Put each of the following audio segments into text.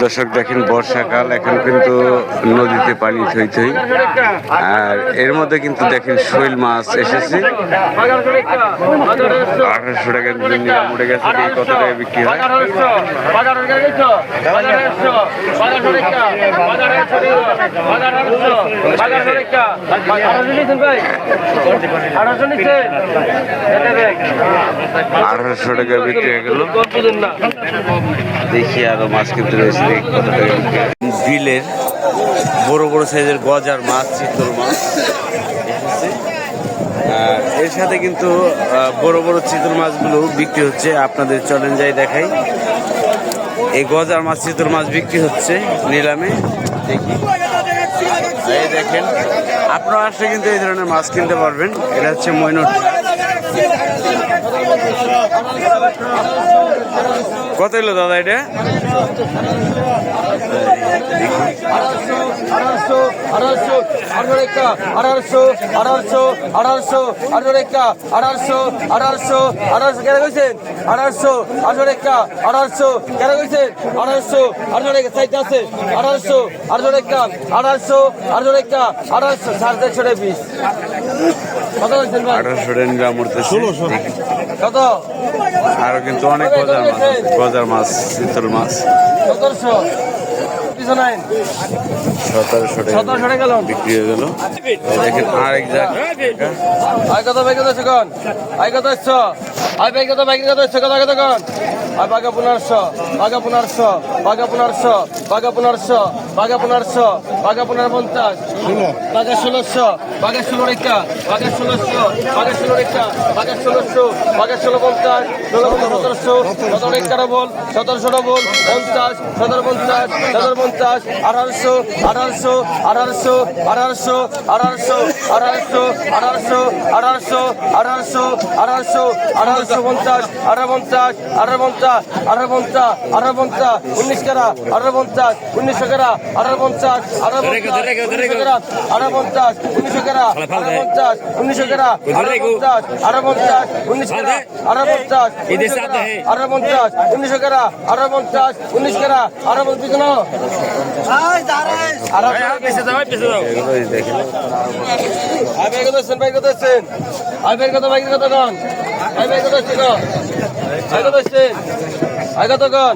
দর্শক দেখেন বর্ষাকাল, এখন কিন্তু নদীতে পানি থই থই, আর এর মধ্যে কিন্তু দেখেন শৈল মাছ এসেছে 1800 টাকা নিলাম উঠে গেছে। কত টাকা বিক্রি হয়? আঠারোশো টাকা বিক্রি হয়ে গেল। দেখি আরো মাছ কিনতে রয়েছে, কত টাকা বিক্রি। বিলের বড় বড় সাইজের গজার মাছ, চিতল মাছ এসেছে। এর সাথে কিন্তু বড় বড় চিতল মাছগুলো বিক্রি হচ্ছে। আপনাদের চলেন যাই দেখাই। এই গজার মাছ, চিতল মাছ বিক্রি হচ্ছে নিলামে। দেখি, এই দেখেন, আপনারা আসলে কিন্তু এই ধরনের মাছ কিনতে পারবেন। এটা হচ্ছে মইনুট। কত এলো দাদা এটা? কত? আরো কিন্তু অনেক গজার মাছ, চিতল মাছ 1700 টাকা বিক্রি হয়ে গেল। দেখেন আরেক জায়গা কত ভাই, কত সেকন আই কত আসছো? আই ভাই কত, ভাই কত আসছো? কত কত কন I Bagha 1500, Bagha 1500, Bagha 1500, Bagha 1500, Bagha 1500, Bagha 1550, Bagha 1600, Bagha 16 Rekha, Bagha 1600, Bagha 16 Rekha, Bagha 1600, Bagha 1650, 1700, 17 Rekha double, 1700 double, 50, 1750, 1750, 1800, 1800, 1800, 1800, 1800, 1800, 1800, 1800, 1800, 1800, 1850, 1850, 1850, 1850, 1850, 19 kara, 1850, 19 kara, 1850, 1850, 19 kara, 1850, 19 kara, 1850, 19 kara, 1850, 1850, 19 kara, 1850, 19 kara, 1850, 19 kara, 1850, 19 kara, 1850 পিছনো I দাঁড়াই পিছে যাও, পিছে যাও। আই ভাই কত আছেন, ভাই কত আছেন? আই ভাই কত, ভাই কত কোন? আই ভাই কত আছেন? আই কত আছেন? আই কত কোন?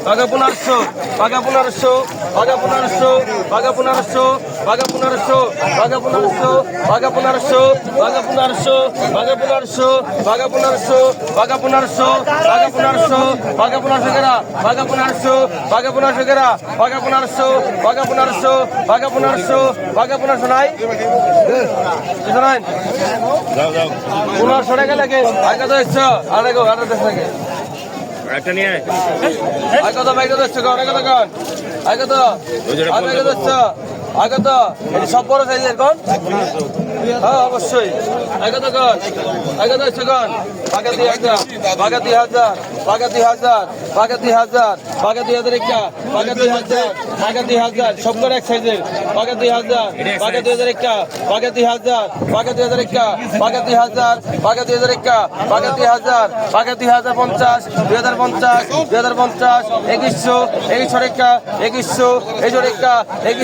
বাঘা 1500, বাঘা 1500, বাঘা 1500, বাঘা 1500, বাঘা 1500, বাঘা 1500, বাঘা 1500, বাঘা 1500, বাঘা 1500, বাঘা 1500, বাঘা 1500, বাঘা 1500, বাঘা 1500 করা, বাঘা 1500, বাঘা 1500 করা, বাঘা 1500, বাঘা 1500, বাঘা 1500, বাঘা 1500 নাই? কিছু নাই? যাও যাও 1500 টাকা লাগে। আগে তো এসছো, আরে গো, আরে দেশ লাগে একটা নিয়ে আয়। কত ভাই কত এসছো? আগে কত কন? আগে কত? আগে কত এসছো? আগে তো সব বড় সাইজের কোন? হ্যাঁ অবশ্যই। আগে কত কন? আগে কত এসছো কন? বাঘা 2000, বাঘা 2000, বাঘা 2000, বাঘা 2000, বাঘা 2000 একটা, বাঘা 2000, বাঘা 2000, সব করে এক সাইজের। বাঘা 2000, বাঘা 2000 একটা, বাঘা 2000, বাঘা 2000 একটা, বাঘা 2000, বাঘা 2000 একটা, বাঘা 2000, বাঘা 2050, 2050, 2050, 2100, 2100 একটা, 2100, 2100 একটা,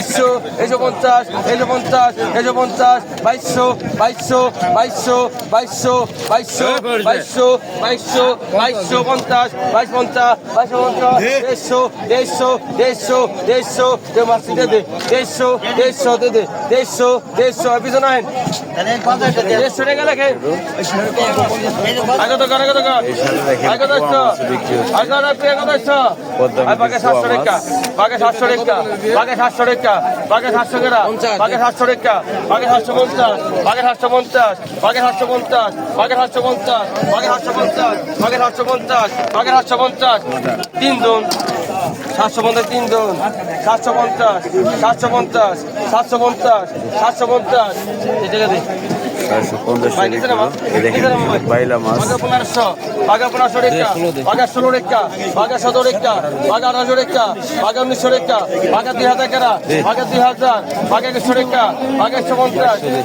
2100, 2150, 2150, 2150, 2200, 2200, 2200, 2200, 2200, 2200, 2200, 2250, 2250, 2250, 150, 150, 150, 150, দে মাসি দে দে, 150, 150 দে দে, 150, 150 পিছনে নাই 150 টাকা লেখে। আগে তো আগে তো আগে তো আগে তো আগে তো বাঘা 700 টাকা, বাঘা 700 টাকা, বাঘা 700 টাকা, বাঘা 700 টাকা, বাঘা 700 টাকা, বাঘা 750, বাঘা 750, বাঘা 750, বাঘা 750, বাঘা 750, বাঘা 750, বাঘা 750, 3 জন 750, 3 জন 750, 750, 750, 750 এই জায়গা দে 450 টাকা কিলো। এই দেখেন বাইলা মাছ বাঘা 1500 বাঘা 1500 রেখা বাঘা 16 রেখা বাঘা 17 রেখা বাঘা 18 রেখা বাঘা 1900 রেখা বাঘা 2000 টাকা বাঘা 2000 বাঘা 100 রেখা বাঘা 150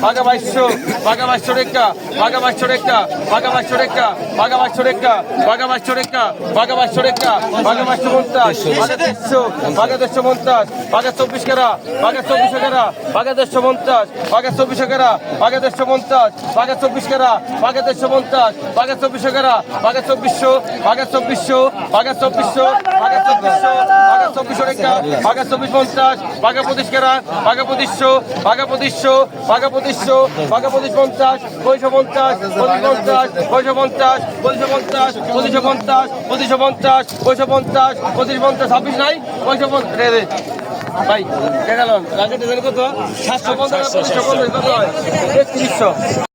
বাঘা 2200 বাঘা 2200 রেখা বাঘা 2200 রেখা বাঘা 2200 রেখা বাঘা 2200 রেখা বাঘা 2200 রেখা বাঘা 2200 রেখা বাঘা 2250 বাঘা 150 বাঘা 150 বাঘা 24 কেরা বাঘা 24 কেরা বাঘা 150 বাঘা 24 কেরা বাঘা 150 বাঘা 24 কেরা বাঘা 150 বাঘা 24 কেরা বাঘা 2400 বাঘা 2400 বাঘা 2400 বাঘা 2400 বাঘা 2400 রেখা বাঘা 2450 বাঘা 25 কেরা বাঘা 2500 বাঘা 2500 বাঘা 2500 বাঘা 2550 250 250 250 250 250 250 250 250 26 নাই 250 রে রে ভাই কে গেল রাজের কত 750 কত হয় 3300